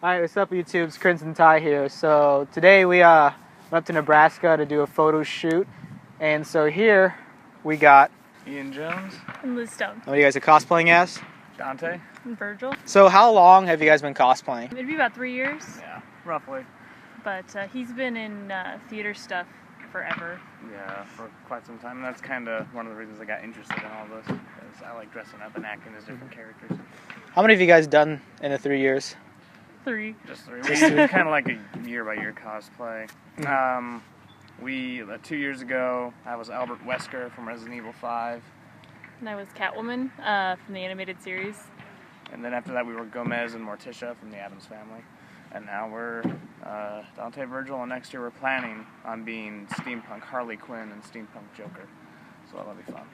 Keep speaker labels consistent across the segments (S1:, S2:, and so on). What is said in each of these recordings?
S1: Alright, what's up YouTube? It's Crimson Ty here. So today we went up to Nebraska to do a photo shoot. And so here we got
S2: Ian Jones.
S3: And Liz Stone.
S1: What you guys are cosplaying as?
S2: Dante.
S3: And Virgil.
S1: So how long have you guys been cosplaying?
S3: It'd be about 3 years.
S2: Yeah, roughly.
S3: But he's been in theater stuff forever.
S2: Yeah, for quite some time. And that's kind of one of the reasons I got interested in all this. Because I like dressing up and acting as different characters.
S1: How many have you guys done in the 3 years?
S3: 3.
S2: Just 3. We kind of like a year-by-year cosplay. 2 years ago, I was Albert Wesker from Resident Evil 5.
S3: And I was Catwoman from the animated series.
S2: And then after that, we were Gomez and Morticia from the Addams Family. And now we're Dante, Virgil, and next year we're planning on being Steampunk Harley Quinn and Steampunk Joker. So that'll be fun.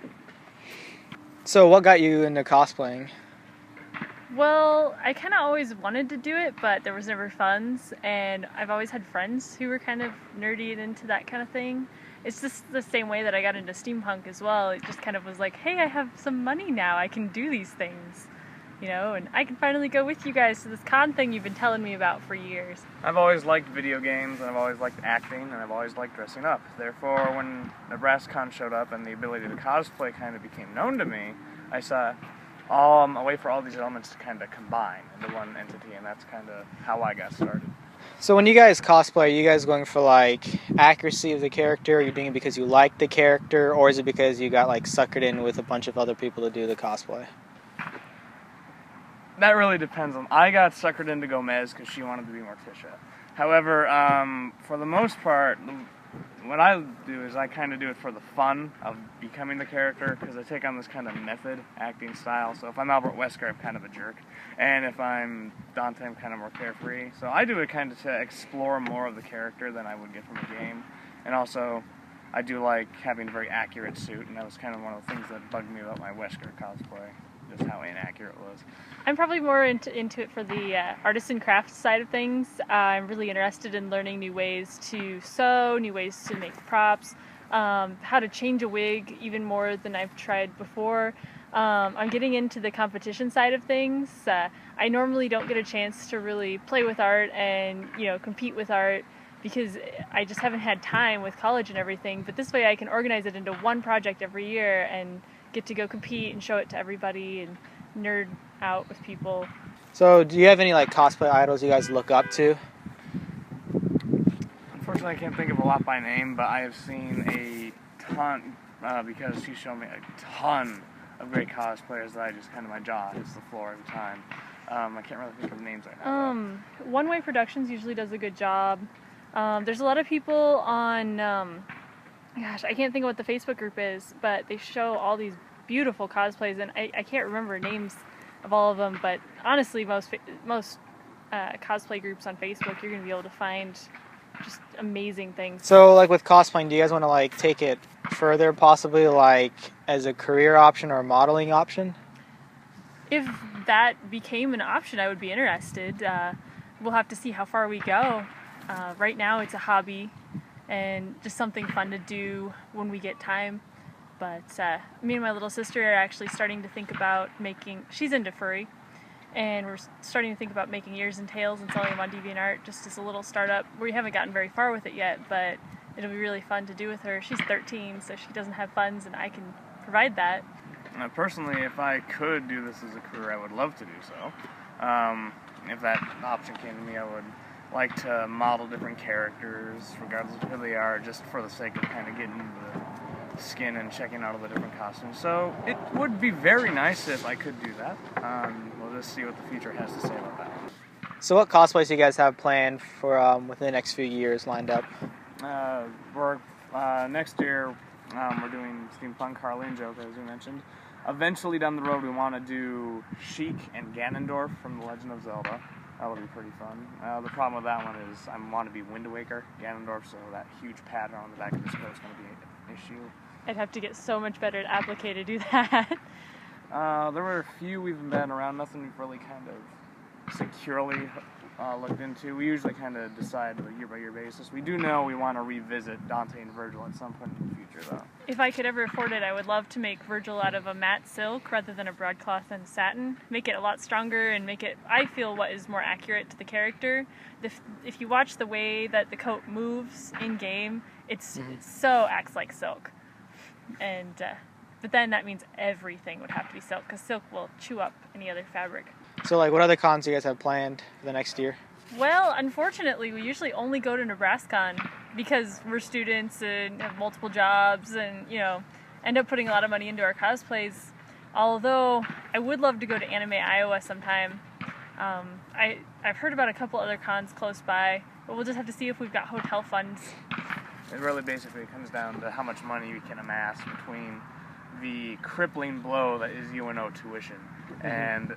S1: So what got you into cosplaying?
S3: Well, I kind of always wanted to do it, but there was never funds, and I've always had friends who were kind of nerdy and into that kind of thing. It's just the same way that I got into steampunk as well. It just kind of was like, hey, I have some money now, I can do these things, you know, and I can finally go with you guys to this con thing you've been telling me about for years.
S2: I've always liked video games, and I've always liked acting, and I've always liked dressing up. Therefore, when NebraskaCon showed up and the ability to cosplay kind of became known to me, I saw a way for all these elements to kind of combine into one entity, and that's kind of how I got started.
S1: So when you guys cosplay, are you guys going for like accuracy of the character? Are you doing it because you like the character, or is it because you got like suckered in with a bunch of other people to do the cosplay?
S2: That really depends on. I got suckered into Gomez because she wanted to be Morticia. However, for the most part, what I do is I kind of do it for the fun of becoming the character, because I take on this kind of method acting style. So if I'm Albert Wesker, I'm kind of a jerk, and if I'm Dante, I'm kind of more carefree. So I do it kind of to explore more of the character than I would get from a game. And also, I do like having a very accurate suit, and that was kind of one of the things that bugged me about my Wesker cosplay, just how inaccurate it was.
S3: I'm probably more into it for the artists and crafts side of things. I'm really interested in learning new ways to sew, new ways to make props, how to change a wig even more than I've tried before. I'm getting into the competition side of things. I normally don't get a chance to really play with art and, you know, compete with art because I just haven't had time with college and everything. But this way I can organize it into one project every year and get to go compete and show it to everybody and nerd out with people.
S1: So do you have any like cosplay idols you guys look up to?
S2: Unfortunately, I can't think of a lot by name, but I have seen a ton, because she showed me a ton of great cosplayers that I just kind of, my jaw hits the floor every time. I can't really think of names right now.
S3: One Way Productions usually does a good job. There's a lot of people on, gosh, I can't think of what the Facebook group is, but they show all these beautiful cosplays, and I can't remember names of all of them, but honestly, most cosplay groups on Facebook, you're going to be able to find just amazing things.
S1: So like with cosplaying, do you guys want to like take it further, possibly like as a career option or a modeling option?
S3: If that became an option, I would be interested. We'll have to see how far we go. Right now it's a hobby and just something fun to do when we get time. But me and my little sister are actually starting to think about she's into furry, and we're starting to think about making ears and tails and selling them on DeviantArt just as a little startup. We haven't gotten very far with it yet, but it'll be really fun to do with her. She's 13, so she doesn't have funds, and I can provide that.
S2: Personally, if I could do this as a career, I would love to do so. If that option came to me, I would like to model different characters, regardless of who they are, just for the sake of kind of getting the skin and checking out all the different costumes. So it would be very nice if I could do that. We'll just see what the future has to say about that.
S1: So what cosplays do you guys have planned for within the next few years lined up?
S2: Next year we're doing Steampunk Harley and Joker, as we mentioned. Eventually down the road we want to do Sheik and Ganondorf from The Legend of Zelda. That'll be pretty fun. The problem with that one is I want to be Wind Waker, Ganondorf, so that huge pattern on the back of his coat is going to be an issue.
S3: I'd have to get so much better at applique to do that.
S2: There were a few we've been around, nothing we've really kind of securely looked into. We usually kind of decide on a year-by-year basis. We do know we want to revisit Dante and Virgil at some point in the future, though.
S3: If I could ever afford it, I would love to make Virgil out of a matte silk rather than a broadcloth and satin. Make it a lot stronger and make it, I feel, what is more accurate to the character. If you watch the way that the coat moves in-game, it so acts like silk. And but then that means everything would have to be silk, because silk will chew up any other fabric.
S1: So, like, what other cons do you guys have planned for the next year?
S3: Well, unfortunately, we usually only go to NebraskaCon because we're students and have multiple jobs and, you know, end up putting a lot of money into our cosplays. Although, I would love to go to Anime Iowa sometime. I've heard about a couple other cons close by, but we'll just have to see if we've got hotel funds.
S2: It really basically comes down to how much money we can amass between the crippling blow that is UNO tuition and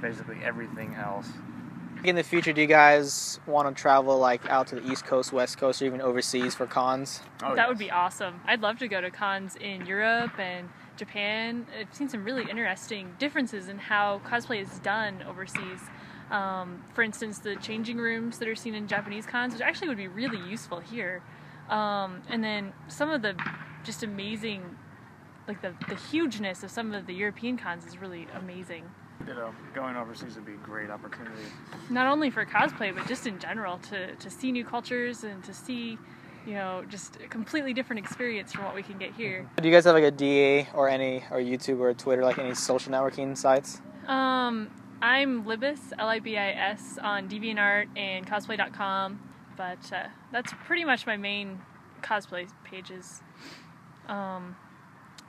S2: basically everything else.
S1: In the future, do you guys want to travel like out to the East Coast, West Coast, or even overseas for cons?
S2: Oh,
S3: that would be awesome. I'd love to go to cons in Europe and Japan. I've seen some really interesting differences in how cosplay is done overseas. For instance, the changing rooms that are seen in Japanese cons, which actually would be really useful here. And then some of the just amazing, like the hugeness of some of the European cons is really amazing.
S2: You know, going overseas would be a great opportunity.
S3: Not only for cosplay, but just in general, to see new cultures and to see, you know, just a completely different experience from what we can get here.
S1: Do you guys have like a DA or YouTube or Twitter, like any social networking sites?
S3: I'm Libis, Libis, on DeviantArt and cosplay.com, but that's pretty much my main cosplay pages.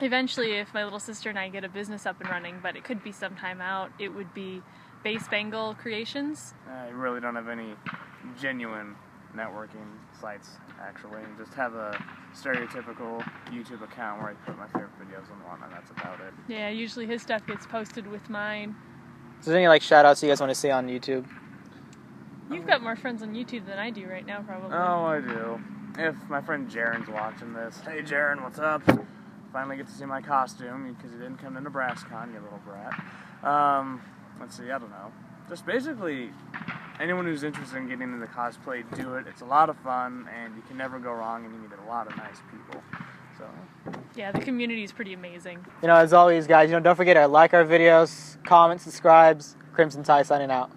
S3: Eventually, if my little sister and I get a business up and running, but it could be some time out, it would be Base Bangle Creations.
S2: I really don't have any genuine networking sites, actually. Just have a stereotypical YouTube account where I put my favorite videos and whatnot, that's about it.
S3: Yeah, usually his stuff gets posted with mine.
S1: Is there any like shout outs you guys want to see on YouTube?
S3: You've got more friends on YouTube than I do right now, probably.
S2: Oh, I do. If my friend Jaren's watching this, hey Jaren, what's up? Finally get to see my costume because he didn't come to NebraskaCon, you little brat. Let's see, I don't know. Just basically, anyone who's interested in getting into cosplay, do it. It's a lot of fun, and you can never go wrong, and you meet a lot of nice people. So.
S3: Yeah, the community is pretty amazing.
S1: You know, as always, guys, don't forget to like our videos, comment, subscribe. Crimson Tide signing out.